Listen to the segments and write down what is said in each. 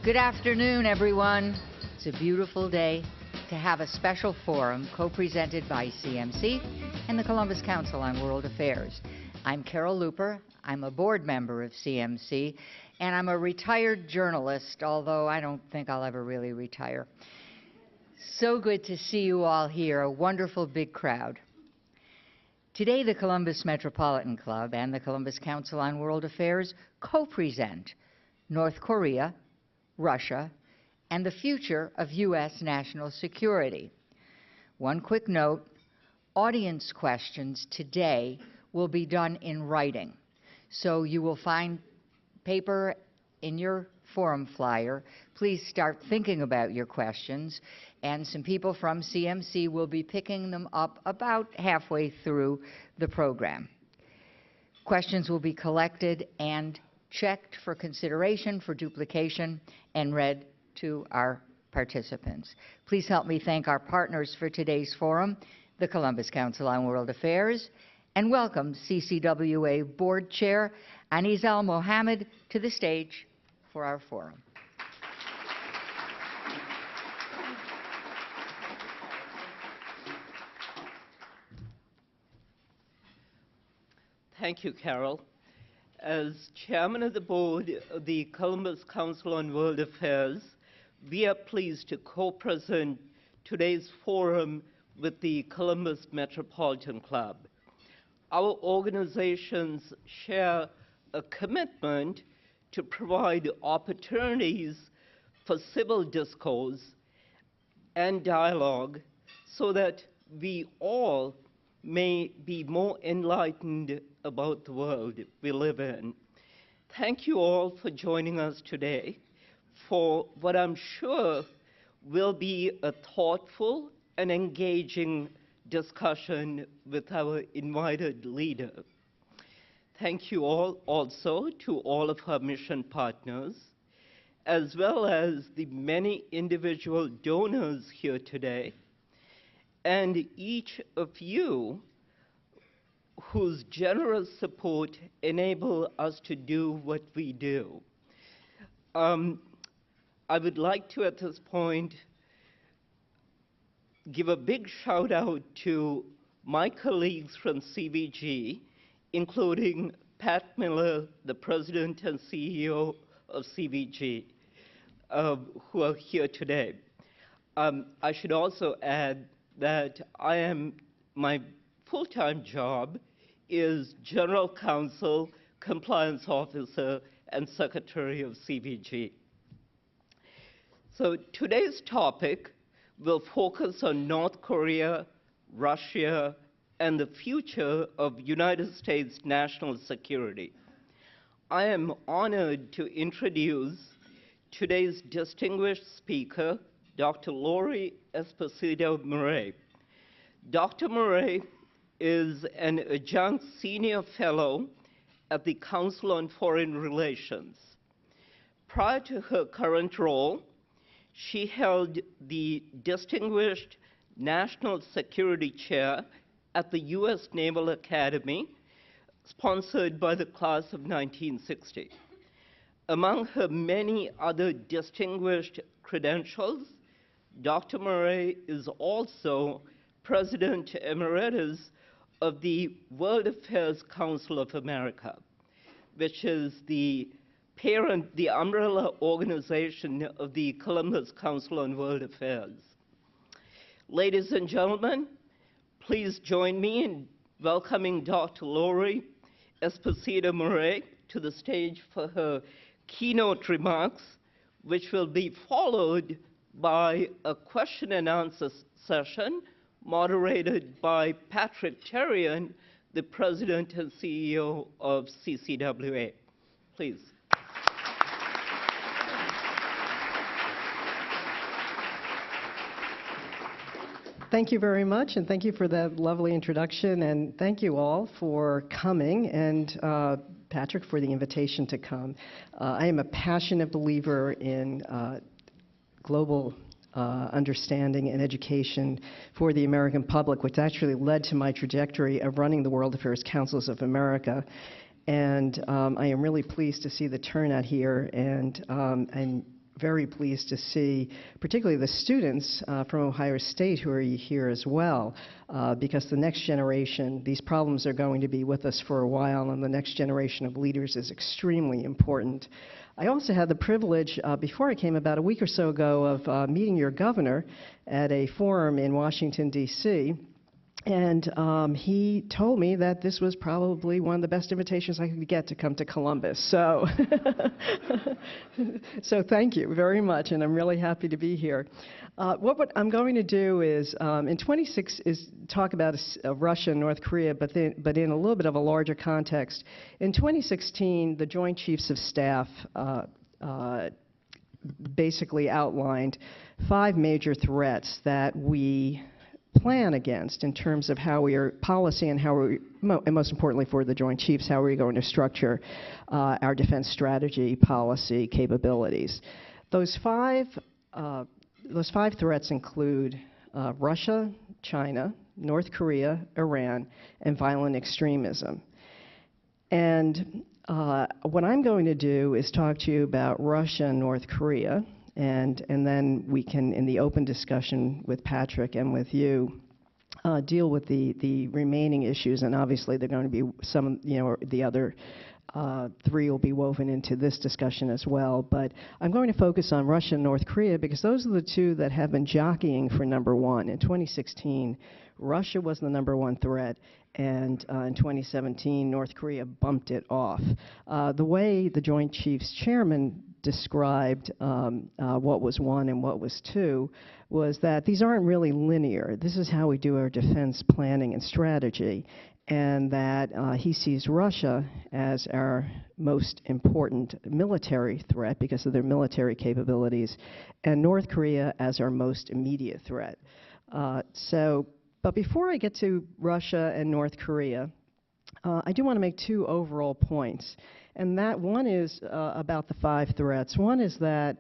Good afternoon, everyone. It's a beautiful day to have a special forum co-presented by CMC and the Columbus Council on World Affairs. I'm Carol Looper. I'm a board member of CMC, and I'm a retired journalist, although I don't think I'll ever really retire. So good to see you all here, a wonderful big crowd. Today, the Columbus Metropolitan Club and the Columbus Council on World Affairs co-present North Korea, Russia, and the future of U.S. national security. One quick note, audience questions today will be done in writing. So you will find paper in your forum flyer. Please start thinking about your questions, and some people from CMC will be picking them up about halfway through the program. Questions will be collected and checked for consideration for duplication and read to our participants. Please help me thank our partners for today's forum, the Columbus Council on World Affairs, and welcome CCWA Board Chair Aniz Al-Mohammed to the stage for our forum. Thank you, Carol. As chairman of the board of the Columbus Council on World Affairs, we are pleased to co-present today's forum with the Columbus Metropolitan Club. Our organizations share a commitment to provide opportunities for civil discourse and dialogue so that we all may be more enlightened about the world we live in. Thank you all for joining us today for what I'm sure will be a thoughtful and engaging discussion with our invited leader. Thank you all also to all of our mission partners, as well as the many individual donors here today, and each of you whose generous support enable us to do what we do. I would like to, at this point, give a big shout out to my colleagues from CVG, including Pat Miller, the president and CEO of CVG, who are here today. I should also add that my full-time job is General Counsel, Compliance Officer, and Secretary of CVG. So today's topic will focus on North Korea, Russia, and the future of United States national security. I am honored to introduce today's distinguished speaker, Dr. Lori Esposito-Murray. Dr. Murray is an adjunct senior fellow at the Council on Foreign Relations. Prior to her current role, she held the Distinguished National Security Chair at the U.S. Naval Academy, sponsored by the class of 1960. Among her many other distinguished credentials, Dr. Murray is also President Emeritus of the World Affairs Council of America, which is the umbrella organization of the Columbus Council on World Affairs. Ladies and gentlemen, please join me in welcoming Dr. Lori Esposito-Murray to the stage for her keynote remarks, which will be followed by a question and answer session moderated by Patrick Terrian, the President and CEO of CCWA. Please. Thank you very much, and thank you for that lovely introduction, and thank you all for coming, and Patrick for the invitation to come. I am a passionate believer in global understanding and education for the American public, which actually led to my trajectory of running the World Affairs Councils of America. And I am really pleased to see the turnout here, and very pleased to see, particularly the students from Ohio State who are here as well, because the next generation, these problems are going to be with us for a while, and the next generation of leaders is extremely important. I also had the privilege, before I came about a week or so ago, of meeting your governor at a forum in Washington, D.C., and he told me that this was probably one of the best invitations I could get to come to Columbus. So, so thank you very much, and I'm really happy to be here. What I'm going to do is, in 26, is talk about Russia and North Korea, but in a little bit of a larger context. In 2016, the Joint Chiefs of Staff basically outlined 5 major threats that we plan against in terms of how we are policy and how we, and most importantly for the Joint Chiefs, how are we going to structure our defense strategy, policy, capabilities. Those five threats include Russia, China, North Korea, Iran, and violent extremism. And what I'm going to do is talk to you about Russia and North Korea, and then we can, in the open discussion with Patrick and with you, deal with the remaining issues. And obviously, they're going to be some, the other 3 will be woven into this discussion as well. But I'm going to focus on Russia and North Korea because those are the 2 that have been jockeying for number 1. In 2016, Russia was the number 1 threat, and in 2017, North Korea bumped it off. The way the Joint Chiefs Chairman described what was 1 and what was 2 was that these aren't really linear. This is how we do our defense planning and strategy, and that he sees Russia as our most important military threat because of their military capabilities, and North Korea as our most immediate threat. But before I get to Russia and North Korea, I do want to make 2 overall points. And that one is about the 5 threats. One is that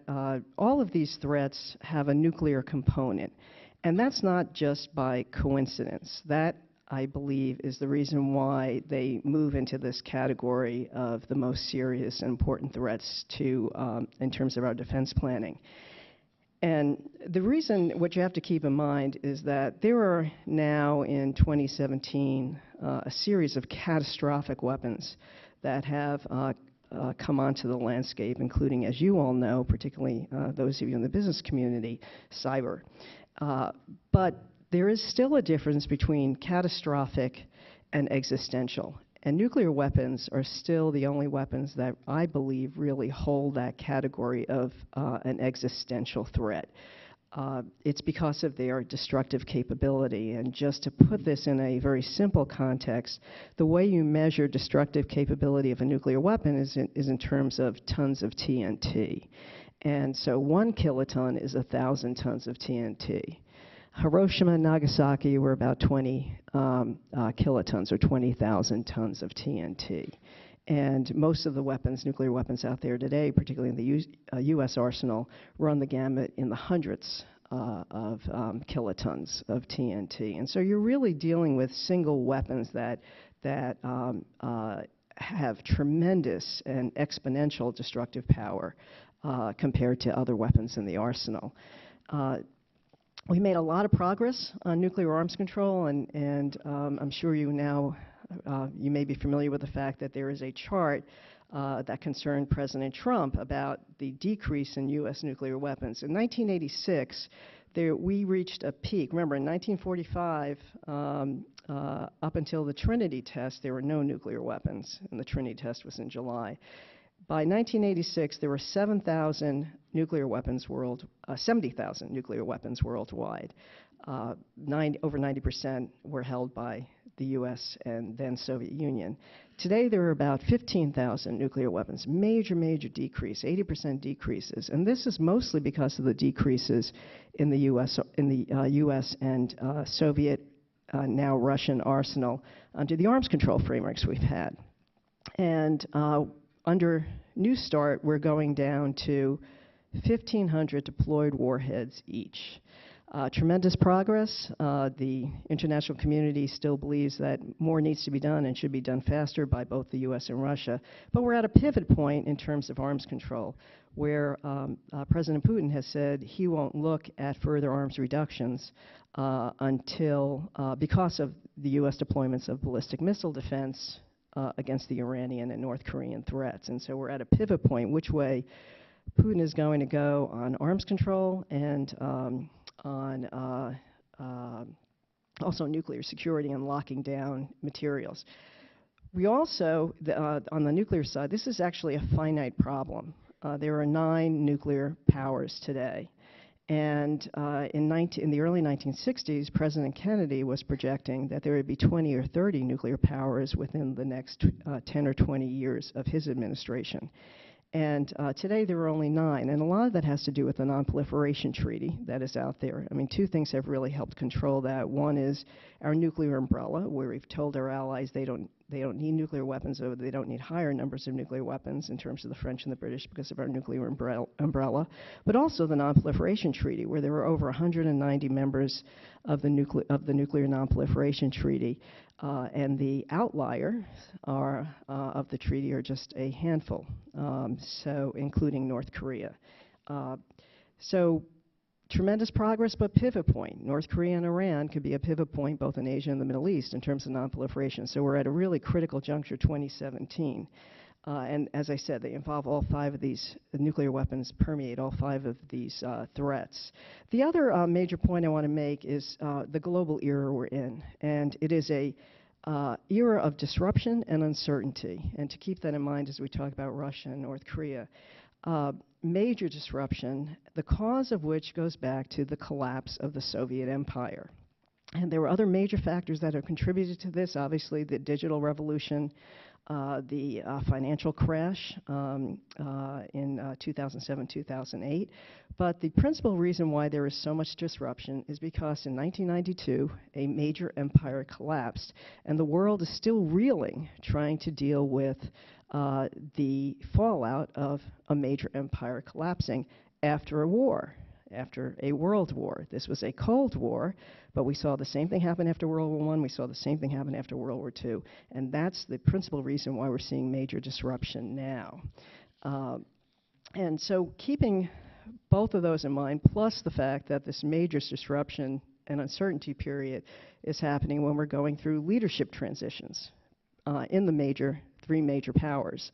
all of these threats have a nuclear component. And that's not just by coincidence. That, I believe, is the reason why they move into this category of the most serious and important threats in terms of our defense planning. And the reason, what you have to keep in mind, is that there are now in 2017 a series of catastrophic weapons that have come onto the landscape, including, as you all know, particularly those of you in the business community, cyber. But there is still a difference between catastrophic and existential. And nuclear weapons are still the only weapons that I believe really hold that category of an existential threat. It's because of their destructive capability. And just to put this in a very simple context, the way you measure destructive capability of a nuclear weapon is in terms of tons of TNT. And so 1 kiloton is 1,000 tons of TNT. Hiroshima and Nagasaki were about 20 kilotons, or 20,000 tons of TNT. And most of the weapons, nuclear weapons out there today, particularly in the U.S. arsenal, run the gamut in the hundreds of kilotons of TNT. And so you're really dealing with single weapons that have tremendous and exponential destructive power compared to other weapons in the arsenal. We made a lot of progress on nuclear arms control, and I'm sure you now, you may be familiar with the fact that there is a chart that concerned President Trump about the decrease in U.S. nuclear weapons. In 1986, we reached a peak. Remember, in 1945, up until the Trinity test, there were no nuclear weapons, and the Trinity test was in July. By 1986, there were 70,000 nuclear weapons worldwide. Over 90% were held by the U.S. and then Soviet Union. Today, there are about 15,000 nuclear weapons. Major, major decrease, 80% decreases, and this is mostly because of the decreases in the U.S. And Soviet, now Russian arsenal under the arms control frameworks we've had. And under New START, we're going down to 1,500 deployed warheads each. Tremendous progress. The international community still believes that more needs to be done and should be done faster by both the U.S. and Russia. But we're at a pivot point in terms of arms control, where President Putin has said he won't look at further arms reductions until, because of the U.S. deployments of ballistic missile defense against the Iranian and North Korean threats. And so we're at a pivot point, which way Putin is going to go on arms control and on also nuclear security and locking down materials. We also, on the nuclear side, this is actually a finite problem. There are 9 nuclear powers today. And in the early 1960s, President Kennedy was projecting that there would be 20 or 30 nuclear powers within the next 10 or 20 years of his administration. And today there are only 9, and a lot of that has to do with the Non-Proliferation Treaty that is out there. I mean, 2 things have really helped control that. One is our nuclear umbrella, where we've told our allies they don't need nuclear weapons, or they don't need higher numbers of nuclear weapons in terms of the French and the British because of our nuclear umbrella, but also the Non-Proliferation Treaty, where there were over 190 members of the Nuclear Non-Proliferation Treaty, and the outliers of the treaty are just a handful, so including North Korea. So tremendous progress, but pivot point. North Korea and Iran could be a pivot point both in Asia and the Middle East in terms of non-proliferation. So we're at a really critical juncture, 2017. And as I said, they involve all 5 of these, the nuclear weapons permeate all 5 of these threats. The other major point I want to make is the global era we're in. And it is a era of disruption and uncertainty. And to keep that in mind as we talk about Russia and North Korea, major disruption, the cause of which goes back to the collapse of the Soviet Empire. And there were other major factors that have contributed to this, obviously the digital revolution, the financial crash in 2007, 2008. But the principal reason why there is so much disruption is because in 1992, a major empire collapsed, and the world is still reeling, trying to deal with the fallout of a major empire collapsing after a war, after a world war. This was a Cold War, but we saw the same thing happen after World War I. We saw the same thing happen after World War II. And that's the principal reason why we're seeing major disruption now. And so keeping both of those in mind, plus the fact that this major disruption and uncertainty period is happening when we're going through leadership transitions in the 3 major powers.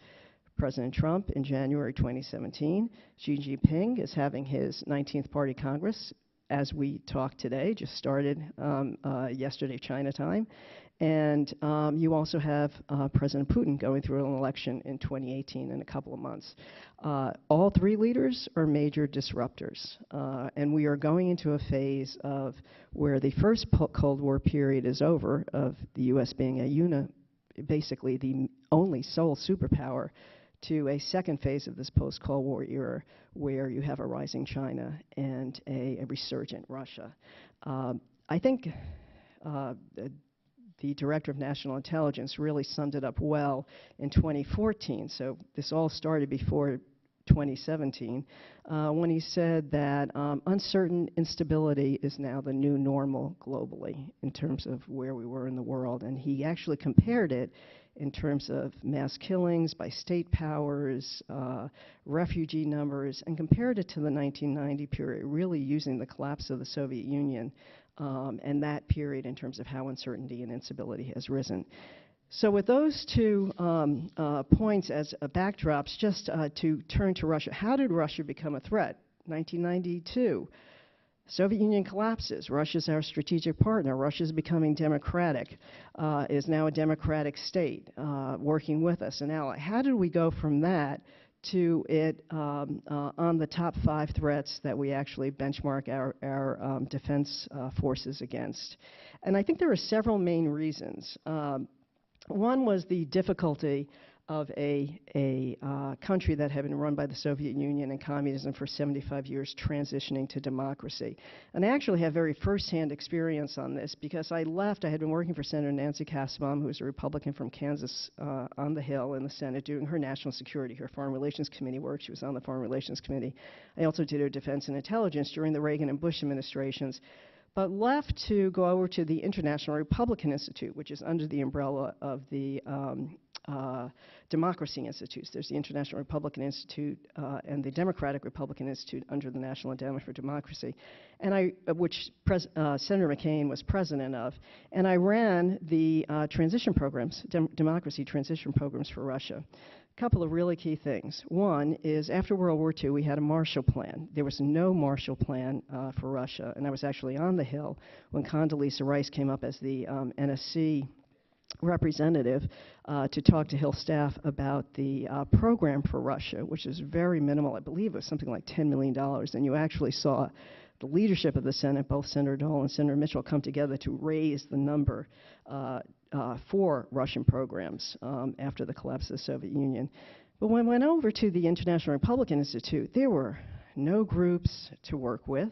President Trump in January 2017. Xi Jinping is having his 19th Party Congress as we talk today, just started yesterday China time. And you also have President Putin going through an election in 2018 in a couple of months. All 3 leaders are major disruptors. And we are going into a phase of where the first Cold War period is over, of the U.S. being basically the only sole superpower, to a second phase of this post-Cold War era where you have a rising China and a resurgent Russia. I think the Director of National Intelligence really summed it up well in 2014. So this all started before 2017, when he said that uncertain instability is now the new normal globally in terms of where we were in the world. And he actually compared it in terms of mass killings by state powers, refugee numbers, and compared it to the 1990 period, really using the collapse of the Soviet Union and that period in terms of how uncertainty and instability has risen. So with those 2 points as backdrops, just to turn to Russia. How did Russia become a threat? 1992. Soviet Union collapses. Russia's our strategic partner. Russia's becoming democratic, is now a democratic state, working with us, an ally. How did we go from that to it on the top 5 threats that we actually benchmark our defense forces against? And I think there are several main reasons. One was the difficulty of a country that had been run by the Soviet Union and communism for 75 years, transitioning to democracy. And I actually have very firsthand experience on this because I left. I had been working for Senator Nancy Kassebaum, who was a Republican from Kansas on the Hill in the Senate, doing her national security, her Foreign Relations Committee work. She was on the Foreign Relations Committee. I also did her defense and intelligence during the Reagan and Bush administrations, but left to go over to the International Republican Institute, which is under the umbrella of the democracy institutes. There's the International Republican Institute and the Democratic Republican Institute under the National Endowment for Democracy, and which Senator McCain was president of. And I ran the transition programs, democracy transition programs for Russia. A couple of really key things. One is after World War II, we had a Marshall Plan. There was no Marshall Plan for Russia, and I was actually on the Hill when Condoleezza Rice came up as the NSC representative to talk to Hill staff about the program for Russia, which is very minimal. I believe it was something like $10 million. And you actually saw the leadership of the Senate, both Senator Dole and Senator Mitchell, come together to raise the number for Russian programs after the collapse of the Soviet Union. But when I went over to the International Republican Institute, there were no groups to work with.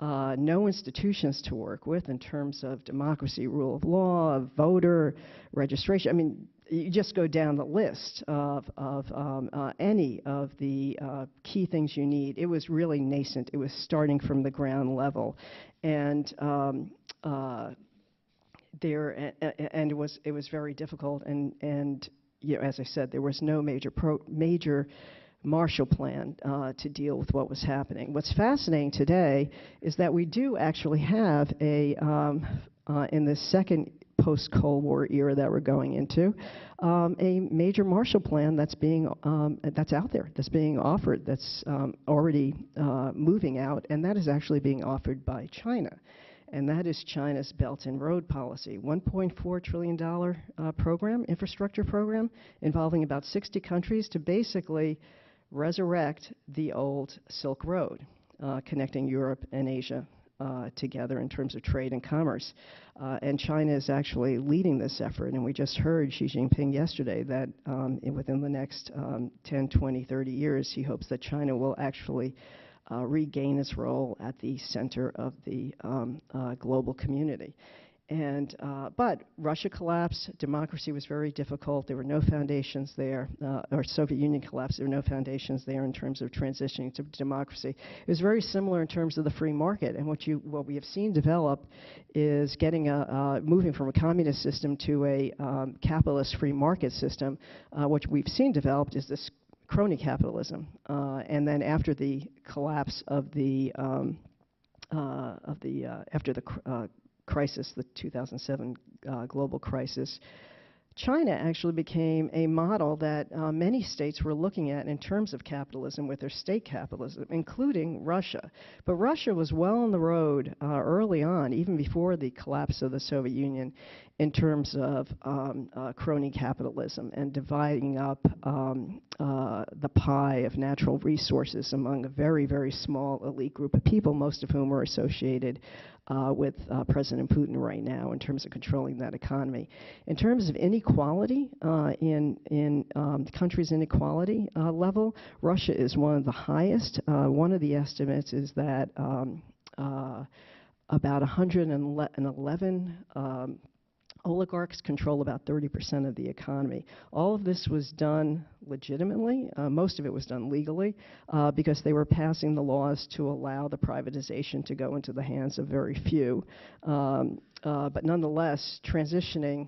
No institutions to work with in terms of democracy, rule of law, voter registration. I mean, you just go down the list of any of the key things you need. It was really nascent. It was starting from the ground level, and it was very difficult. And you know, as I said, there was no major Marshall Plan to deal with what was happening. What's fascinating today is that we do actually have in the second post-Cold War era that we're going into, a major Marshall Plan that's out there, that's being offered, that's already moving out, and that is actually being offered by China. And that is China's Belt and Road Policy, $1.4 trillion program, infrastructure program, involving about 60 countries to basically resurrect the old Silk Road, connecting Europe and Asia together in terms of trade and commerce. And China is actually leading this effort, and we just heard Xi Jinping yesterday that within the next 10, 20, 30 years, he hopes that China will actually regain its role at the center of the global community. And but Russia collapsed. Democracy was very difficult. There were no foundations there. Or Soviet Union collapsed. There were no foundations there in terms of transitioning to democracy. It was very similar in terms of the free market. And what we have seen develop is moving from a communist system to a capitalist free market system. What we've seen developed is this crony capitalism. And then after the collapse of after the crisis, the 2007 global crisis, China actually became a model that many states were looking at in terms of capitalism with their state capitalism, including Russia. But Russia was well on the road early on, even before the collapse of the Soviet Union, in terms of crony capitalism and dividing up the pie of natural resources among a very, very small elite group of people, most of whom are associated with President Putin right now in terms of controlling that economy. In terms of inequality, in countries' inequality level, Russia is one of the highest. One of the estimates is that about 111 oligarchs control about 30% of the economy. All of this was done legitimately. Most of it was done legally because they were passing the laws to allow the privatization to go into the hands of very few. But nonetheless, transitioning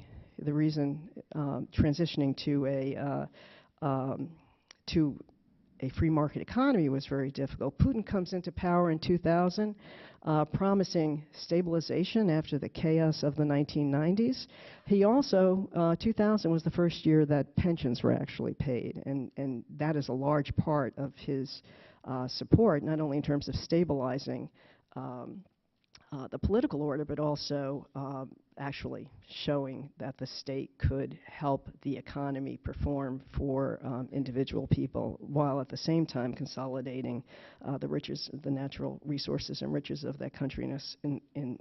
to a free market economy was very difficult. Putin comes into power in 2000, promising stabilization after the chaos of the 1990s. He also, 2000 was the first year that pensions were actually paid, and that is a large part of his support, not only in terms of stabilizing the political order, but also actually showing that the state could help the economy perform for individual people, while at the same time consolidating the riches, the natural resources and riches of that country in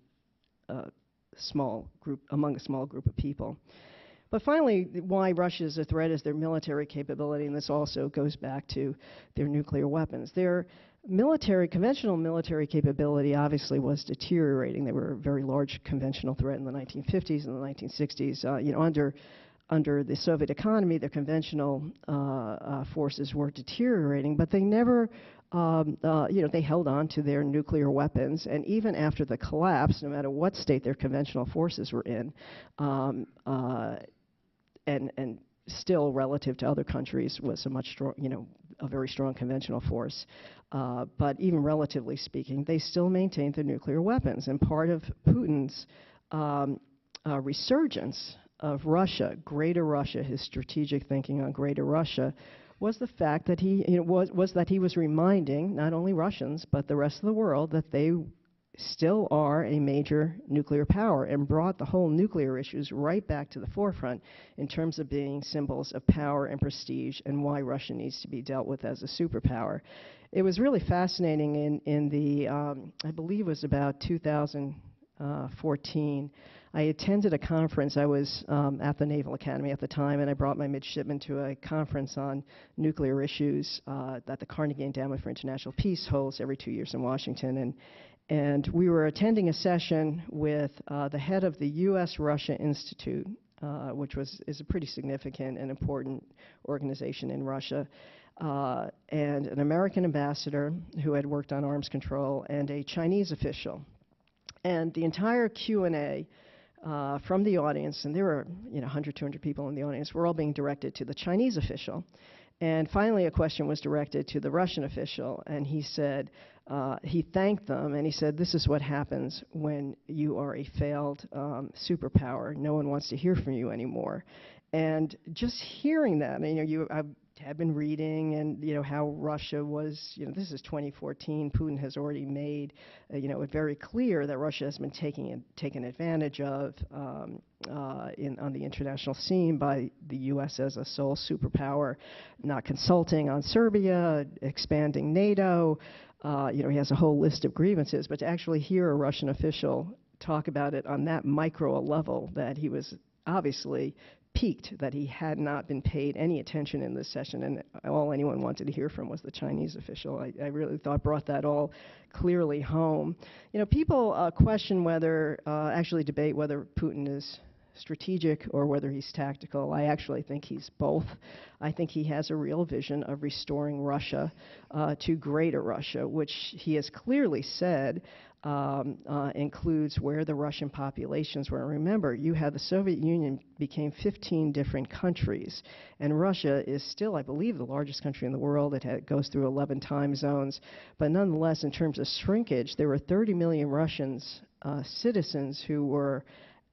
a small group, among a small group of people. But finally, why Russia is a threat is their military capability, and this also goes back to their nuclear weapons. Their conventional military capability obviously was deteriorating. They were a very large conventional threat in the 1950s and the 1960s. Under the Soviet economy, their conventional forces were deteriorating, but they never, they held on to their nuclear weapons. And even after the collapse, no matter what state their conventional forces were in, and still relative to other countries was a much strong, a very strong conventional force. But even relatively speaking, they still maintained their nuclear weapons. And part of Putin's resurgence of Russia, Greater Russia, his strategic thinking on Greater Russia, was the fact that he was reminding not only Russians but the rest of the world that they still are a major nuclear power, and brought the whole nuclear issues right back to the forefront in terms of being symbols of power and prestige and why Russia needs to be dealt with as a superpower. It was really fascinating in the, I believe it was about 2014, I attended a conference. I was at the Naval Academy at the time, and I brought my midshipmen to a conference on nuclear issues that the Carnegie Endowment for International Peace holds every 2 years in Washington. And we were attending a session with the head of the U.S.-Russia Institute, which is a pretty significant and important organization in Russia, and an American ambassador who had worked on arms control, and a Chinese official. And the entire Q&A from the audience, and there were 100, 200 people in the audience, were all being directed to the Chinese official. And finally, a question was directed to the Russian official, and he said, he thanked them, and he said, "This is what happens when you are a failed superpower. No one wants to hear from you anymore." And just hearing that, I had been reading, and how Russia was. This is 2014. Putin has already made, it very clear that Russia has been taken advantage of on the international scene by the U.S. as a sole superpower, not consulting on Serbia, expanding NATO. He has a whole list of grievances, but to actually hear a Russian official talk about it on that micro level, that he was obviously piqued that he had not been paid any attention in this session, and all anyone wanted to hear from was the Chinese official. I really thought brought that all clearly home. People question whether, actually debate whether Putin is strategic or whether he's tactical. I actually think he's both. I think he has a real vision of restoring Russia to Greater Russia, which he has clearly said includes where the Russian populations were. Remember, you had the Soviet Union became 15 different countries, and Russia is still, I believe, the largest country in the world. It goes through 11 time zones, but nonetheless, in terms of shrinkage, there were 30 million Russians, citizens who were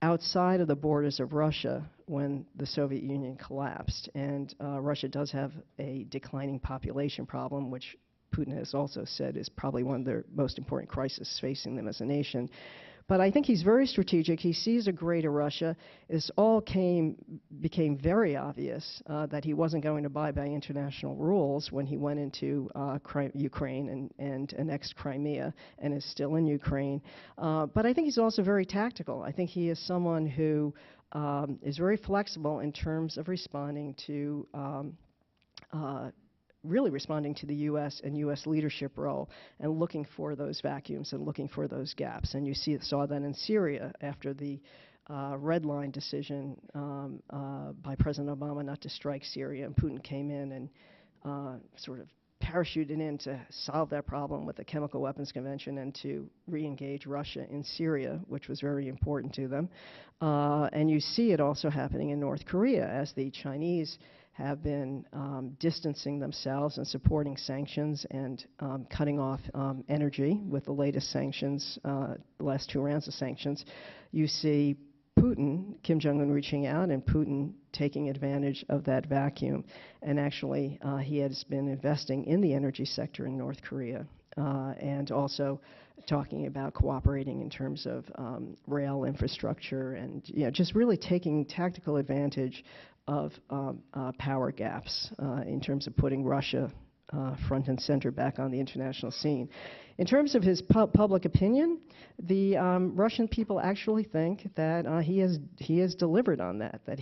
outside of the borders of Russia when the Soviet Union collapsed. And Russia does have a declining population problem, which Putin has also said is probably one of the most important crises facing them as a nation. But I think he's very strategic. He sees a Greater Russia. This all became very obvious that he wasn't going to abide by international rules when he went into Ukraine and annexed Crimea, and is still in Ukraine. But I think he's also very tactical. I think he is someone who is very flexible in terms of responding to really responding to the U.S. and U.S. leadership role, and looking for those vacuums and looking for those gaps. And you saw that in Syria after the red line decision by President Obama not to strike Syria, and Putin came in and sort of parachuted in to solve that problem with the Chemical Weapons Convention and to re-engage Russia in Syria, which was very important to them. And you see it also happening in North Korea as the Chinese have been distancing themselves and supporting sanctions and cutting off energy with the latest sanctions, the last 2 rounds of sanctions. You see Putin, Kim Jong-un reaching out, and Putin taking advantage of that vacuum. And actually, he has been investing in the energy sector in North Korea, and also talking about cooperating in terms of rail infrastructure, and just really taking tactical advantage of power gaps in terms of putting Russia front and center back on the international scene. In terms of his public opinion, the Russian people actually think that he has delivered on that. That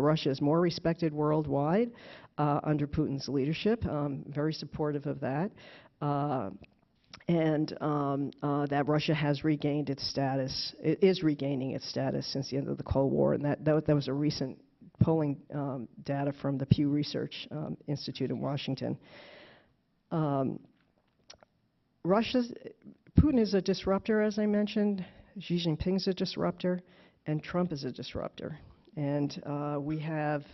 Russia is more respected worldwide under Putin's leadership. Very supportive of that. And that Russia has regained its status, it is regaining its status since the end of the Cold War, and that was a recent polling data from the Pew Research Institute in Washington. Putin is a disruptor, as I mentioned, Xi Jinping is a disruptor, and Trump is a disruptor. And we have,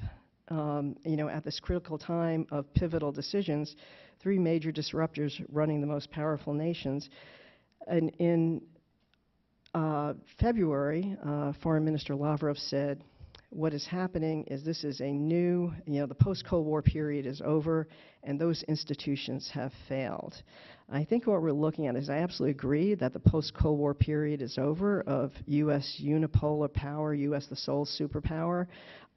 at this critical time of pivotal decisions, three major disruptors running the most powerful nations. And in February, Foreign Minister Lavrov said, what is happening is this is a new, the post-Cold War period is over, and those institutions have failed. I think what we're looking at is I absolutely agree that the post-Cold War period is over of U.S. unipolar power, U.S. the sole superpower.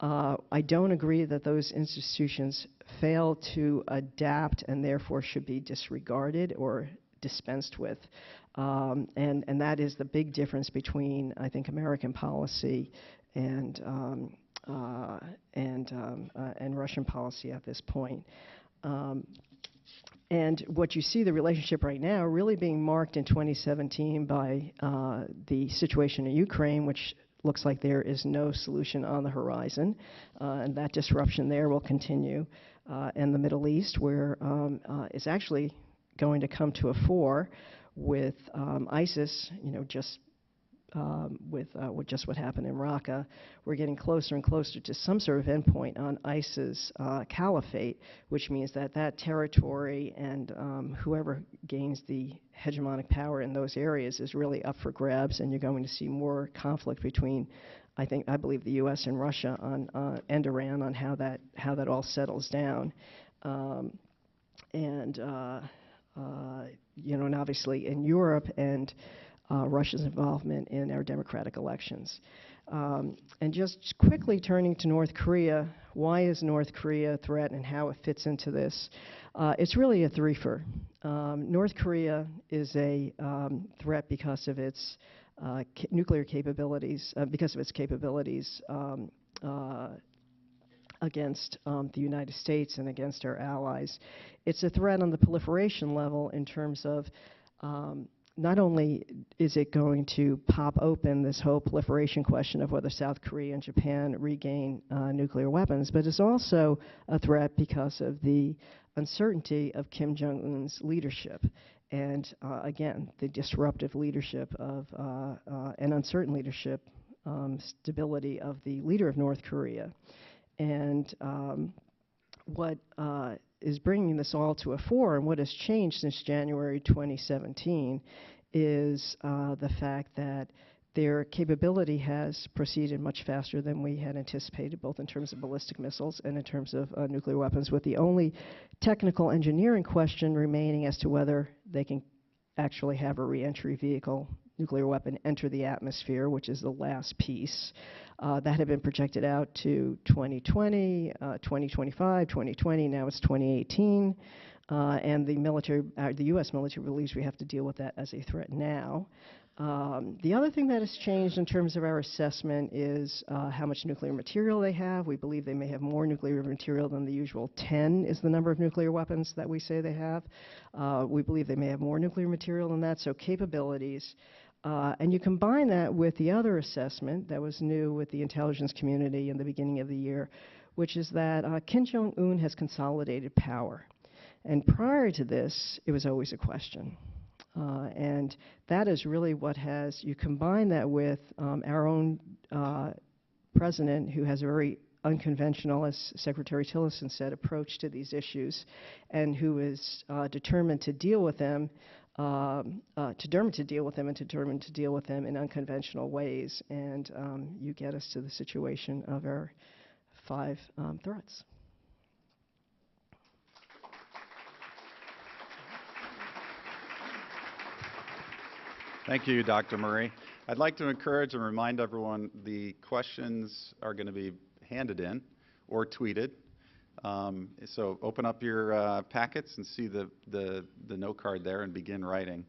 I don't agree that those institutions fail to adapt and therefore should be disregarded or dispensed with. And that is the big difference between, I think, American policy and Russian policy at this point. And what you see, the relationship right now, really being marked in 2017 by the situation in Ukraine, which looks like there is no solution on the horizon, and that disruption there will continue. And the Middle East, where it's actually going to come to a fore with ISIS, with just what happened in Raqqa. We're getting closer and closer to some sort of endpoint on ISIS caliphate, which means that that territory and whoever gains the hegemonic power in those areas is really up for grabs, and you're going to see more conflict between, I believe, the U.S. and Russia and Iran on how that all settles down. And obviously in Europe and Russia's involvement in our democratic elections. And just quickly turning to North Korea, why is North Korea a threat and how it fits into this? It's really a threefer. North Korea is a threat because of its nuclear capabilities, against the United States and against our allies. It's a threat on the proliferation level in terms of not only is it going to pop open this whole proliferation question of whether South Korea and Japan regain nuclear weapons, but it's also a threat because of the uncertainty of Kim Jong-un's leadership. And again, the disruptive leadership of and uncertain leadership, stability of the leader of North Korea. And what is bringing this all to a fore, and what has changed since January 2017, is the fact that their capability has proceeded much faster than we had anticipated, both in terms of ballistic missiles and in terms of nuclear weapons, with the only technical engineering question remaining as to whether they can actually have a reentry vehicle nuclear weapon enter the atmosphere, which is the last piece. That had been projected out to 2020, 2025, 2020, now it's 2018. And the U.S. military believes we have to deal with that as a threat now. The other thing that has changed in terms of our assessment is how much nuclear material they have. We believe they may have more nuclear material than the usual 10 is the number of nuclear weapons that we say they have. We believe they may have more nuclear material than that, so capabilities. And you combine that with the other assessment that was new with the intelligence community in the beginning of the year, which is that Kim Jong-un has consolidated power. And prior to this, it was always a question. And that is really what has, you combine that with our own president, who has a very unconventional, as Secretary Tillerson said, approach to these issues, and who is determined to deal with them, and determined to deal with them in unconventional ways. And you get us to the situation of our 5 threats. Thank you, Dr. Murray. I'd like to encourage and remind everyone the questions are going to be handed in or tweeted So open up your packets and see the note card there and begin writing.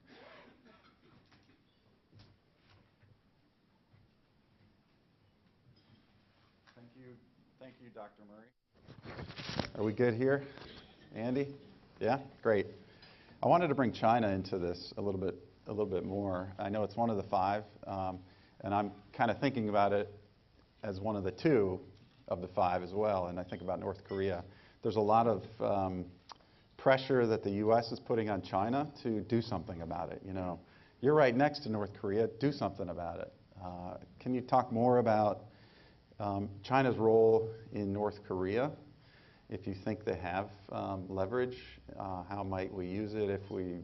Thank you, Dr. Murray. Are we good here? Andy? Yeah? Great. I wanted to bring China into this a little bit more. I know it's one of the five, and I'm kind of thinking about it as one of the two of the five as well, and I think about North Korea. There's a lot of pressure that the U.S. is putting on China to do something about it. You know, you're right next to North Korea. Do something about it. Can you talk more about China's role in North Korea? If you think they have leverage, how might we use it if we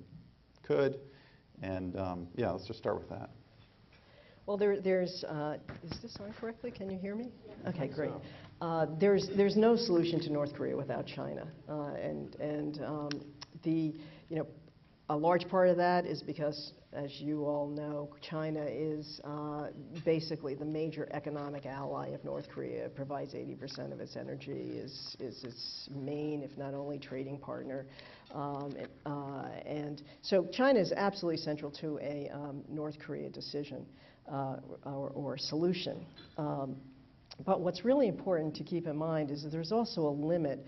could? And yeah, let's just start with that. Well, is this on correctly? Can you hear me? Okay, great. There's no solution to North Korea without China, a large part of that is because, as you all know, China is basically the major economic ally of North Korea. It provides 80% of its energy, is its main, if not only, trading partner. And so China is absolutely central to a North Korea decision or solution. But what's really important to keep in mind is that there's also a limit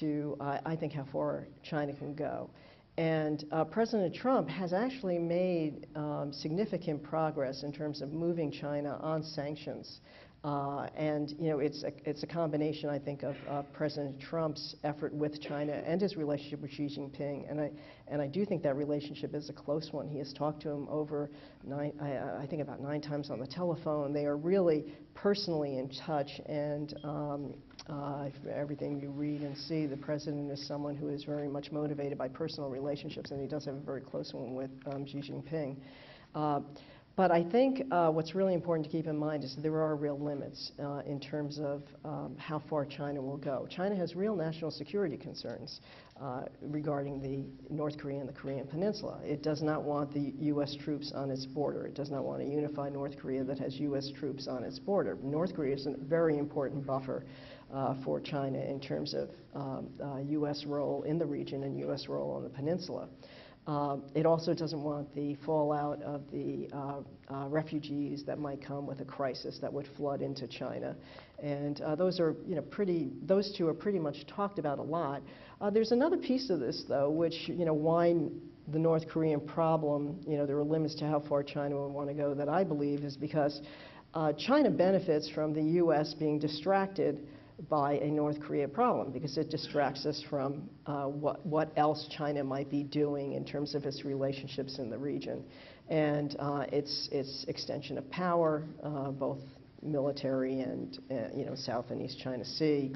to, I think, how far China can go. And President Trump has actually made significant progress in terms of moving China on sanctions. And you know, it's a combination, I think, of President Trump's effort with China and his relationship with Xi Jinping. And I do think that relationship is a close one. He has talked to him over I think about 9 times on the telephone. They are really personally in touch. And everything you read and see, the president is someone who is very much motivated by personal relationships, and he does have a very close one with Xi Jinping. But I think what's really important to keep in mind is that there are real limits in terms of how far China will go. China has real national security concerns regarding the North Korea and the Korean Peninsula. It does not want the U.S. troops on its border. It does not want a unified North Korea that has U.S. troops on its border. North Korea is a very important buffer for China in terms of U.S. role in the region and U.S. role on the peninsula. It also doesn't want the fallout of the refugees that might come with a crisis that would flood into China. And those are, you know, those two are pretty much talked about a lot. There's another piece of this, though, which, you know, why the North Korean problem, you know, there are limits to how far China would want to go, that I believe is because China benefits from the U.S. being distracted by a North Korea problem, because it distracts us from what else China might be doing in terms of its relationships in the region. And its extension of power, both military and you know, South and East China Sea,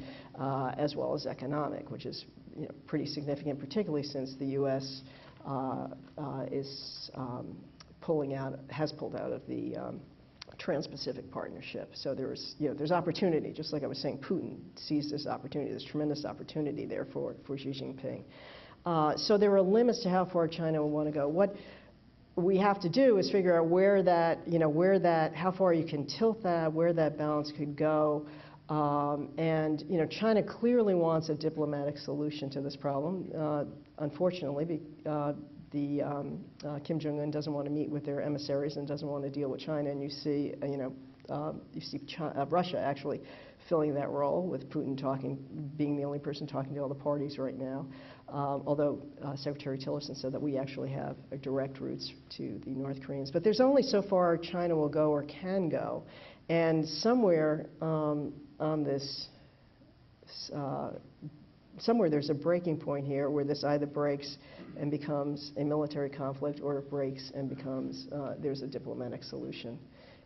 as well as economic, which is, you know, pretty significant, particularly since the U.S. has pulled out of the Trans-Pacific Partnership. So there's opportunity, just like I was saying, Putin sees this opportunity, this tremendous opportunity there for Xi Jinping. So there are limits to how far China will want to go. What we have to do is figure out how far you can tilt that, where that balance could go. And you know, China clearly wants a diplomatic solution to this problem. Unfortunately, Kim Jong-un doesn't want to meet with their emissaries and doesn't want to deal with China, and you see, Russia actually filling that role, with Putin being the only person talking to all the parties right now. Although Secretary Tillerson said that we actually have direct routes to the North Koreans. But there's only so far China will go or can go, and somewhere on this. Somewhere there's a breaking point here where this either breaks and becomes a military conflict, or it breaks and becomes there's a diplomatic solution.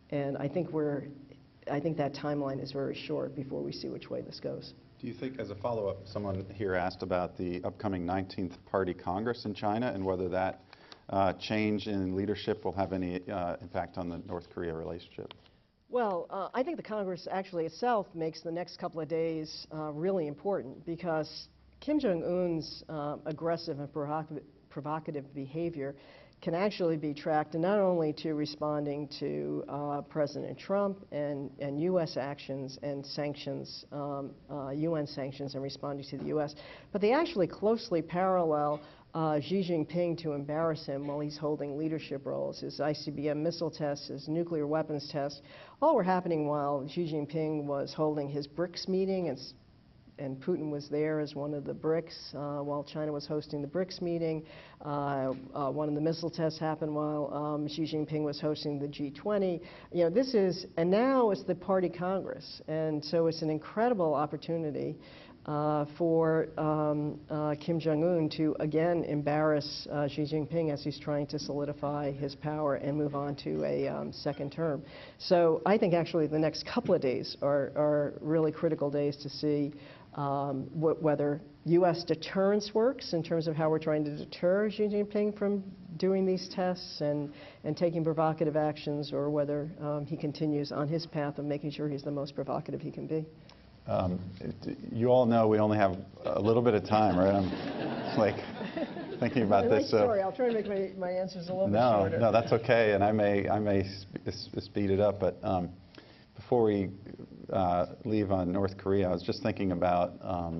And I think that timeline is very short before we see which way this goes. Do you think, as a follow-up, someone here asked about the upcoming 19th Party Congress in China and whether that change in leadership will have any impact on the North Korea relationship? Well, I think the Congress actually itself makes the next couple of days really important, because Kim Jong-un's aggressive and provocative behavior can actually be tracked, and not only to responding to President Trump and U.S. actions and sanctions, UN sanctions, and responding to the U.S., but they actually closely parallel Xi Jinping to embarrass him while he's holding leadership roles. His ICBM missile tests, his nuclear weapons tests, all were happening while Xi Jinping was holding his BRICS meeting, and Putin was there as one of the BRICS while China was hosting the BRICS meeting. One of the missile tests happened while Xi Jinping was hosting the G20. You know, this is, and now it's the Party Congress, and so it's an incredible opportunity for Kim Jong-un to again embarrass Xi Jinping as he's trying to solidify his power and move on to a second term. So I think actually the next couple of days are really critical days to see whether U.S. deterrence works in terms of how we're trying to deter Xi Jinping from doing these tests and taking provocative actions, or whether he continues on his path of making sure he's the most provocative he can be. You all know we only have a little bit of time, right? I'm like thinking about this. Sorry, I'll try to make my answers a little bit shorter. No, that's okay, and I may speed it up. But before we leave on North Korea, I was just thinking about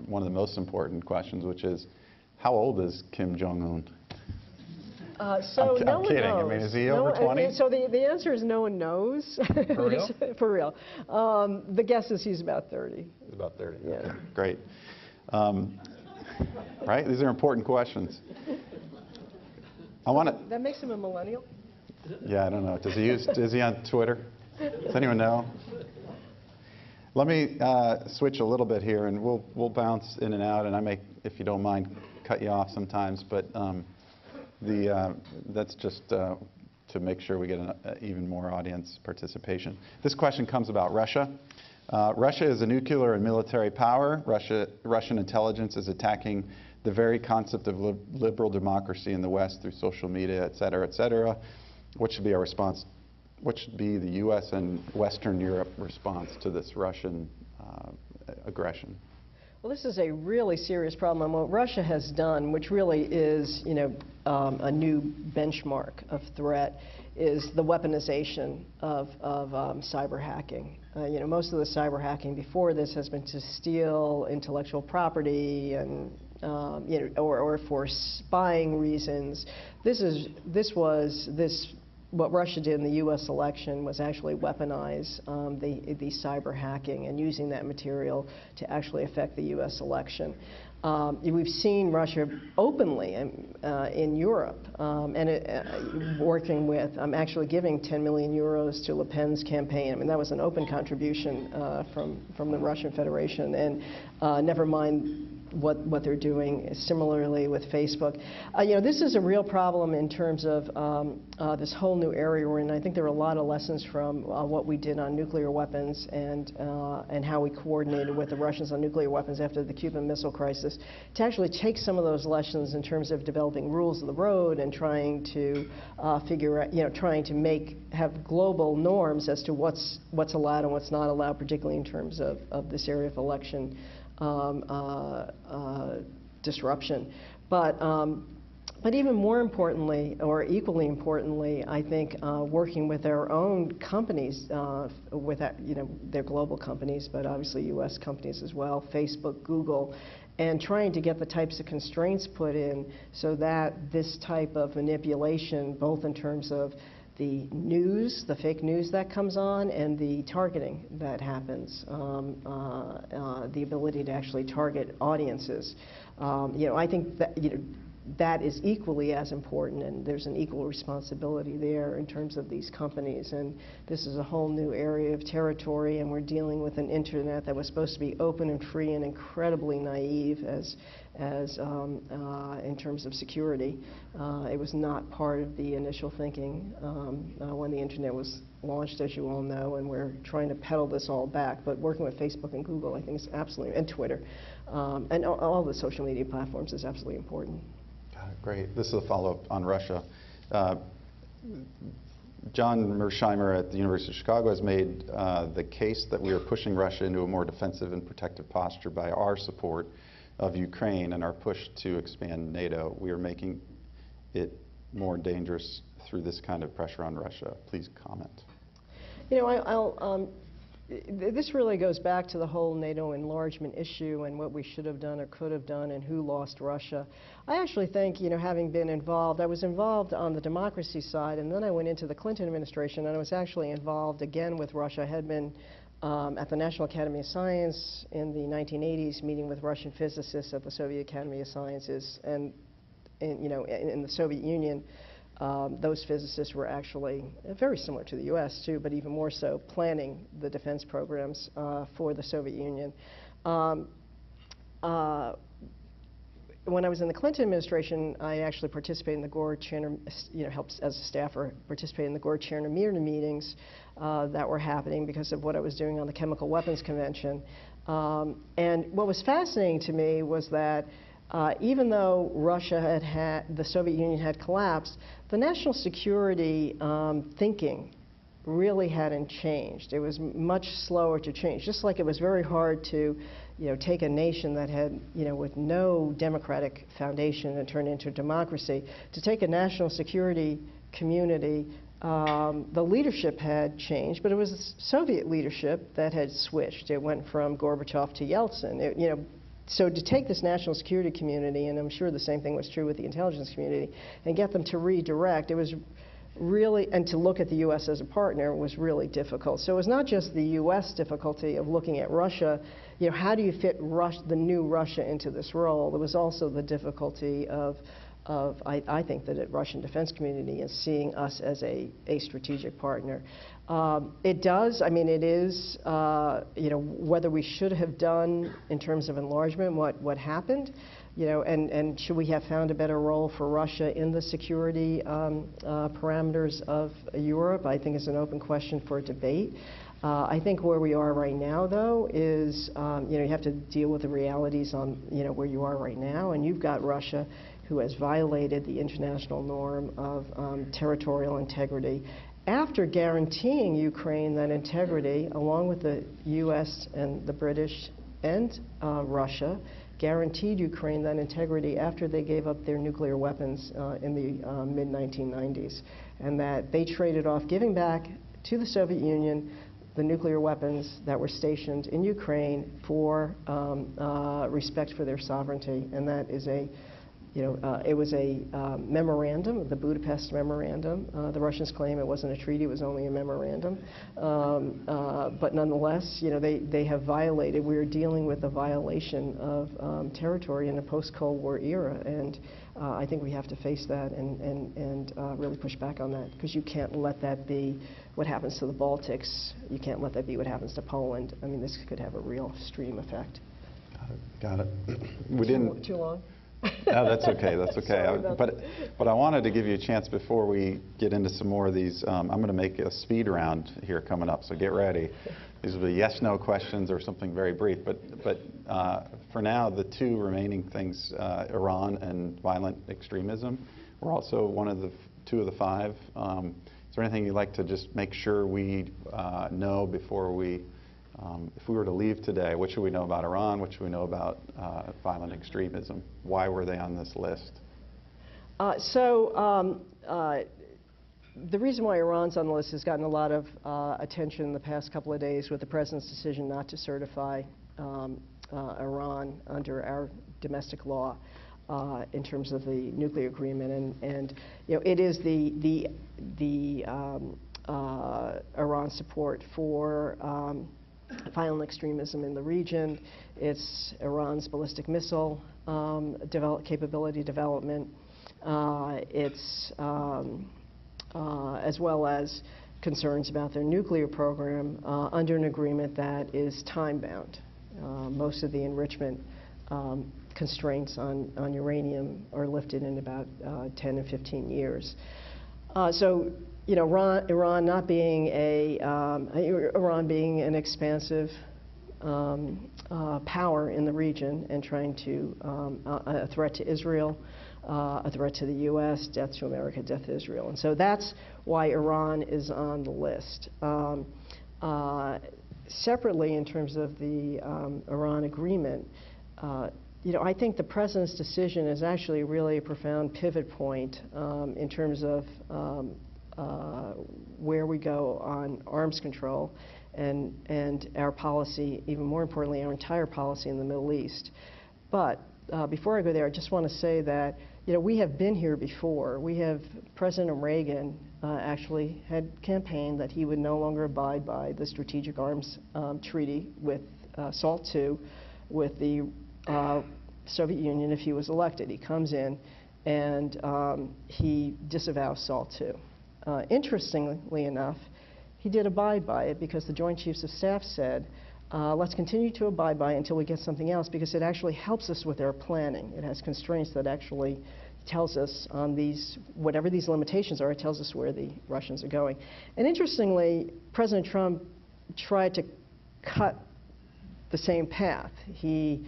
one of the most important questions, which is, how old is Kim Jong-un? So I'm no one kidding. knows. I mean, is he over 20? So the answer is no one knows. For real? For real. The guess is he's about 30. He's about 30. Yeah. Okay, great. Right? These are important questions. I want to. That makes him a millennial? Yeah, I don't know. Is he on Twitter? Does anyone know? Let me switch a little bit here, and we'll bounce in and out, and I may, if you don't mind, cut you off sometimes. But that's just to make sure we get even more audience participation. This question comes about Russia. Russia is a nuclear and military power. Russian intelligence is attacking the very concept of liberal democracy in the West through social media, et cetera, et cetera. What should be our response? What should be the U.S. and Western Europe response to this Russian aggression? Well, this is a really serious problem. And what Russia has done, which really is, a new benchmark of threat, is the weaponization of cyber hacking. Most of the cyber hacking before this has been to steal intellectual property and or for spying reasons. What Russia did in the U.S. election was actually weaponize the cyber hacking and using that material to actually affect the U.S. election. We've seen Russia openly in Europe working with, actually giving 10 million euros to Le Pen's campaign. I mean, that was an open contribution from the Russian Federation, and never mind what they're doing similarly with Facebook. This is a real problem in terms of this whole new area we're in. I think there are a lot of lessons from what we did on nuclear weapons and how we coordinated with the Russians on nuclear weapons after the Cuban Missile Crisis, to actually take some of those lessons in terms of developing rules of the road and trying to figure out, trying to have global norms as to what's allowed and what's not allowed, particularly in terms of this area of election disruption. But even more importantly, or equally importantly, I think working with our own companies, they're global companies, but obviously U.S. companies as well, Facebook, Google, and trying to get the types of constraints put in so that this type of manipulation, both in terms of the news, the fake news that comes on, and the targeting that happens, the ability to actually target audiences. I think that that is equally as important, and there's an equal responsibility there in terms of these companies. And this is a whole new area of territory, and we're dealing with an internet that was supposed to be open and free and incredibly naive as in terms of security. It was not part of the initial thinking when the internet was launched, as you all know, and we're trying to pedal this all back. But working with Facebook and Google, I think is absolutely, and Twitter, and all the social media platforms is absolutely important. Great. This is a follow-up on Russia. John Mersheimer at the University of Chicago has made the case that we are pushing Russia into a more defensive and protective posture by our support of Ukraine and our push to expand NATO. We are making it more dangerous through this kind of pressure on Russia? Please comment. You know, this really goes back to the whole NATO enlargement issue and what we should have done or could have done and who lost Russia. I actually think, you know, having been involved, I was involved on the democracy side, and then I went into the Clinton administration, and I was actually involved again with Russia. I had been at the National Academy of Science in the 1980s, meeting with Russian physicists at the Soviet Academy of Sciences, and you know, in the Soviet Union. Those physicists were actually very similar to the U.S. too, but even more so, planning the defense programs for the Soviet Union. When I was in the Clinton administration, I actually participated in the Gore-Chernomyr, you know, helped as a staffer participate in the Gore-Chernomyr meetings that were happening because of what I was doing on the Chemical Weapons Convention. And what was fascinating to me was that even though Russia the Soviet Union had collapsed, the national security thinking really hadn't changed. It was much slower to change. Just like it was very hard to, you know, take a nation that had, you know, with no democratic foundation and turn into a democracy, to take a national security community. The leadership had changed, but it was the Soviet leadership that had switched. It went from Gorbachev to Yeltsin. You know. So to take this national security community, and I'm sure the same thing was true with the intelligence community, and get them to redirect, it was really, and to look at the U.S. as a partner was really difficult. So it was not just the U.S. difficulty of looking at Russia, you know, how do you fit the new Russia into this role? There was also the difficulty of I think that the Russian defense community is seeing us as a strategic partner. It does, I mean, it is, you know, whether we should have done in terms of enlargement what happened, you know, and should we have found a better role for Russia in the security parameters of Europe, I think is an open question for debate. I think where we are right now, though, is, you know, you have to deal with the realities on, you know, where you are right now, and you've got Russia who has violated the international norm of territorial integrity after guaranteeing Ukraine that integrity, along with the U.S. and the British and Russia, guaranteed Ukraine that integrity after they gave up their nuclear weapons in the mid-1990s, and that they traded off giving back to the Soviet Union the nuclear weapons that were stationed in Ukraine for respect for their sovereignty, and that is a, you know, it was a memorandum, the Budapest Memorandum. The Russians claim it wasn't a treaty, it was only a memorandum. But nonetheless, you know, they have violated, we're dealing with a violation of territory in a post-Cold War era. And I think we have to face that and really push back on that, because you can't let that be what happens to the Baltics. You can't let that be what happens to Poland. I mean, this could have a real stream effect. Got it. We didn't. Too long? No, that's okay. That's okay. But I wanted to give you a chance before we get into some more of these. I'm going to make a speed round here coming up, so get ready. These will be yes/no questions or something very brief. But for now, the two remaining things: Iran and violent extremism. We're also one of the two of the five. Is there anything you'd like to just make sure we know before we? If we were to leave today, what should we know about Iran? What should we know about violent extremism? Why were they on this list? The reason why Iran's on the list has gotten a lot of attention in the past couple of days with the President's decision not to certify Iran under our domestic law in terms of the nuclear agreement. And you know, it is the Iran support for violent extremism in the region. It's Iran's ballistic missile capability development. It's as well as concerns about their nuclear program under an agreement that is time-bound. Most of the enrichment constraints on uranium are lifted in about 10 and 15 years. So, you know, Iran not being Iran being an expansive power in the region and trying to a threat to Israel, a threat to the U.S., death to America, death to Israel, and so that's why Iran is on the list. Separately, in terms of the Iran agreement, I think the President's decision is actually really a profound pivot point in terms of where we go on arms control and our policy, even more importantly, our entire policy in the Middle East. But before I go there, I just want to say that we have been here before. President Reagan actually had campaigned that he would no longer abide by the Strategic Arms Treaty with SALT II with the Soviet Union if he was elected. He comes in and he disavows SALT II. Interestingly enough, he did abide by it because the Joint Chiefs of Staff said, let's continue to abide by it until we get something else because it actually helps us with our planning. It has constraints that actually tells us on these, whatever these limitations are, it tells us where the Russians are going. And interestingly, President Trump tried to cut the same path. He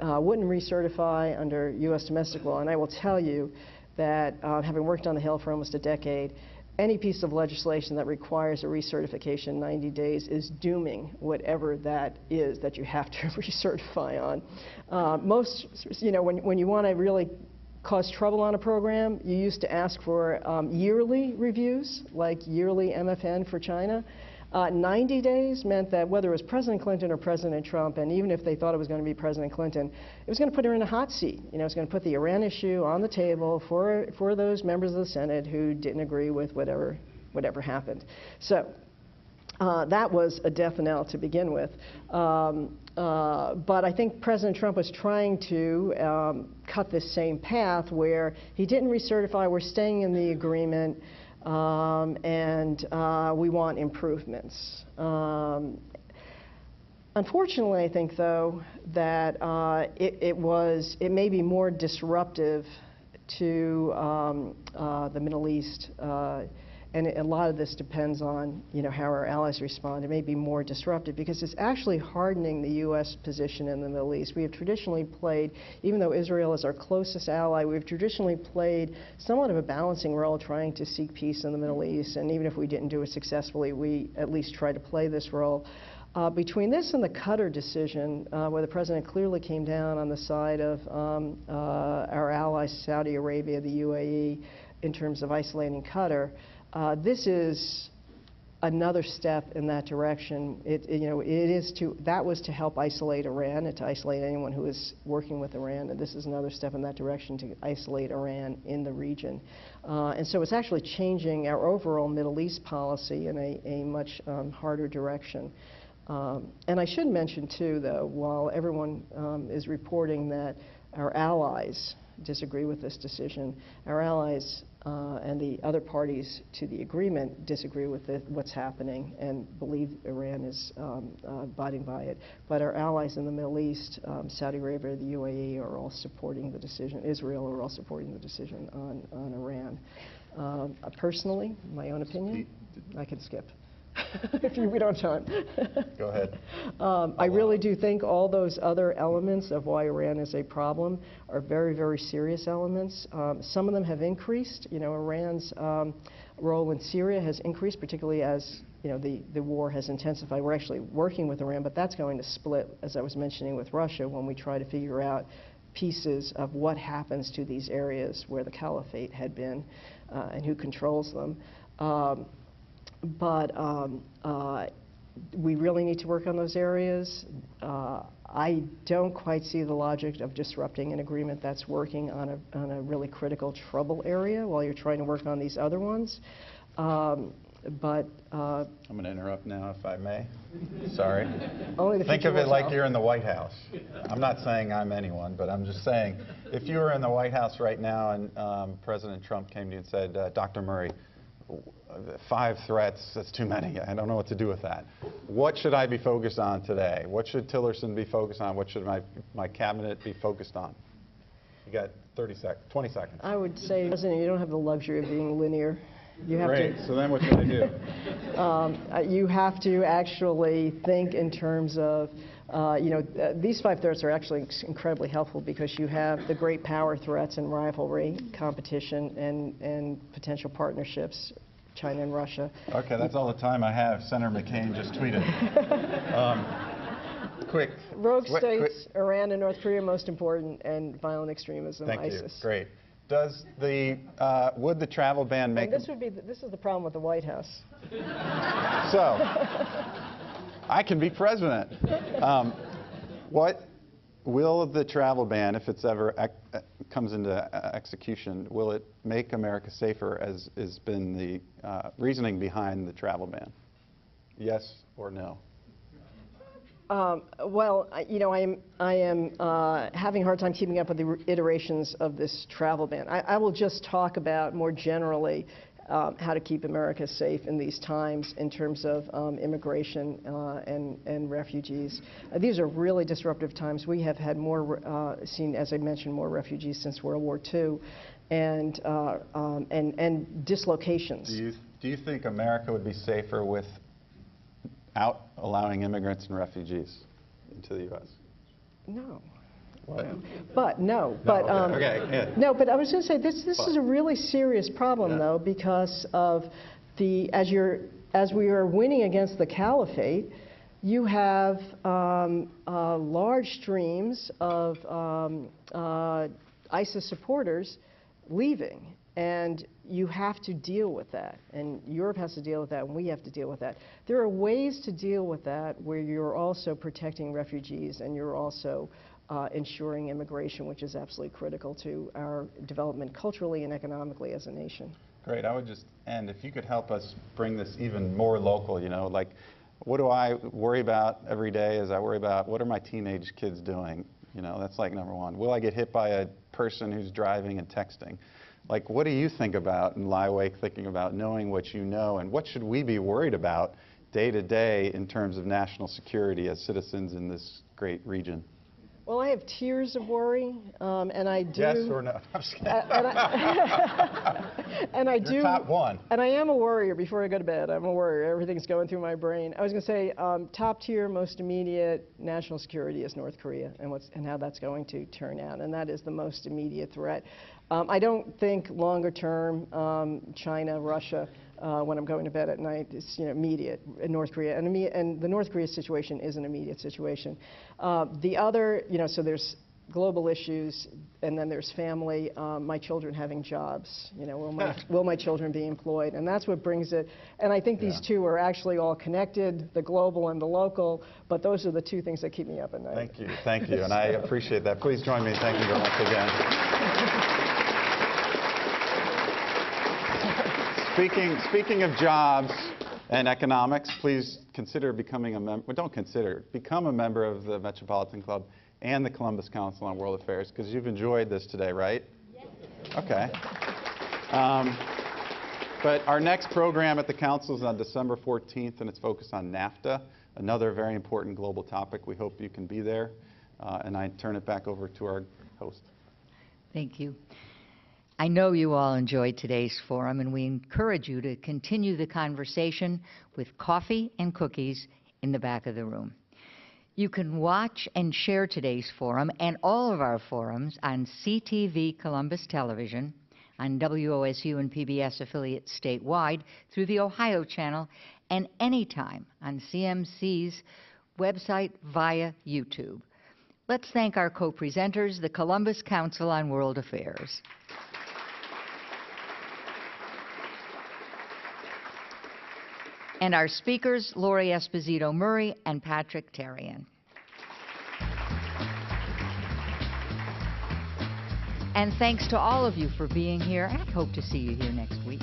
wouldn't recertify under U.S. domestic law, and I will tell you that having worked on the Hill for almost a decade, any piece of legislation that requires a recertification in 90 days is dooming whatever that is that you have to recertify on. When you want to really cause trouble on a program, you used to ask for yearly reviews, like yearly MFN for China. 90 days meant that whether it was President Clinton or President Trump, and even if they thought it was going to be President Clinton, it was going to put her in a hot seat. It was going to put the Iran issue on the table for those members of the Senate who didn't agree with whatever happened. So that was a death knell to begin with. But I think President Trump was trying to cut this same path where he didn't recertify, we're staying in the agreement, and we want improvements. Unfortunately, I think, though, that it may be more disruptive to the Middle East, and a lot of this depends on how our allies respond. It may be more disruptive because it's actually hardening the U.S. position in the Middle East. We have traditionally played, even though Israel is our closest ally, we've traditionally played somewhat of a balancing role trying to seek peace in the Middle East, and even if we didn't do it successfully, we at least try to play this role. Between this and the Qatar decision, where the President clearly came down on the side of our allies, Saudi Arabia, the UAE, in terms of isolating Qatar, this is another step in that direction. That was to help isolate Iran and to isolate anyone who is working with Iran, and this is another step in that direction to isolate Iran in the region. And so it's actually changing our overall Middle East policy in a much harder direction. And I should mention, too, though, while everyone is reporting that our allies disagree with this decision, our allies and the other parties to the agreement disagree with what's happening and believe Iran is abiding by it. But our allies in the Middle East, Saudi Arabia, the UAE, are all supporting the decision. Israel are all supporting the decision on Iran. Personally, my own opinion, I can skip. If we don't have time. Go ahead. I really do think all those other elements of why Iran is a problem are very, very serious elements. Some of them have increased. Iran's role in Syria has increased, particularly as the war has intensified. We're actually working with Iran, but that's going to split, as I was mentioning, with Russia when we try to figure out pieces of what happens to these areas where the caliphate had been and who controls them. But we really need to work on those areas. I don't quite see the logic of disrupting an agreement that's working on a really critical trouble area while you're trying to work on these other ones. I'm going to interrupt now, if I may. Sorry. Think of it like you're in the White House. I'm not saying I'm anyone, but I'm just saying, if you were in the White House right now and President Trump came to you and said, Dr. Murray, 5 threats, that's too many. I don't know what to do with that. What should I be focused on today? What should Tillerson be focused on? What should my cabinet be focused on? You got 20 seconds. I would say, President, you don't have the luxury of being linear. You have Great. So then what should I do? You have to actually think in terms of, these 5 threats are actually incredibly helpful because you have the great power threats and rivalry, competition, and potential partnerships, China and Russia. Okay, that's all the time I have. Senator McCain just tweeted. quick. Rogue Quick. states, Iran and North Korea most important, and violent extremism, Thank ISIS. you. Great. Does the would the travel ban make? And this is the problem with the White House. So, I can be president. What will the travel ban, if it's ever comes into execution, will it make America safer, as has been the reasoning behind the travel ban? Yes or no? Well, I am having a hard time keeping up with the iterations of this travel ban. I will just talk about more generally how to keep America safe in these times in terms of immigration and refugees. These are really disruptive times. We have had seen, as I mentioned, more refugees since World War II, and dislocations. Do you think America would be safer without allowing immigrants and refugees into the U.S.? No. What? No, but I was going to say this is a really serious problem, though, because of as we are winning against the caliphate, you have large streams of ISIS supporters leaving, and you have to deal with that, and Europe has to deal with that, and we have to deal with that. There are ways to deal with that where you're also protecting refugees and you're also ensuring immigration, which is absolutely critical to our development culturally and economically as a nation. Great. I would just end, if you could help us bring this even more local, like what do I worry about every day as I worry about what are my teenage kids doing? That's like number one. Will I get hit by a person who's driving and texting? Like, what do you think about and lie awake thinking about, knowing what you know, and what should we be worried about day to day in terms of national security as citizens in this great region? Well, I have tears of worry, and I do. Yes or no? I'm just kidding. And I do. You're top one. And I am a worrier. Before I go to bed, I'm a worrier. Everything's going through my brain. I was going to say, top tier, most immediate national security is North Korea, and how that's going to turn out, and that is the most immediate threat. I don't think longer term China, Russia. When I'm going to bed at night, it's immediate in North Korea, and the North Korea situation is an immediate situation. The other, so there's global issues, and then there's family. My children having jobs. Will my children be employed? And that's what brings it. And I think these two are actually all connected, the global and the local. But those are the two things that keep me up at night. Thank you, and I appreciate that. Please join me in thanking her once again. Speaking of jobs and economics, please consider becoming a member. Well, don't consider. Become a member of the Metropolitan Club and the Columbus Council on World Affairs, because you've enjoyed this today, right? Yes. Okay. But our next program at the Council is on December 14th, and it's focused on NAFTA, another very important global topic. We hope you can be there. And I turn it back over to our host. Thank you. I know you all enjoyed today's forum, and we encourage you to continue the conversation with coffee and cookies in the back of the room. You can watch and share today's forum and all of our forums on CTV Columbus Television, on WOSU and PBS affiliates statewide through the Ohio channel, and anytime on CMC's website via YouTube. Let's thank our co-presenters, the Columbus Council on World Affairs. And our speakers, Lori Esposito Murray and Patrick Tarian. And thanks to all of you for being here. I hope to see you here next week.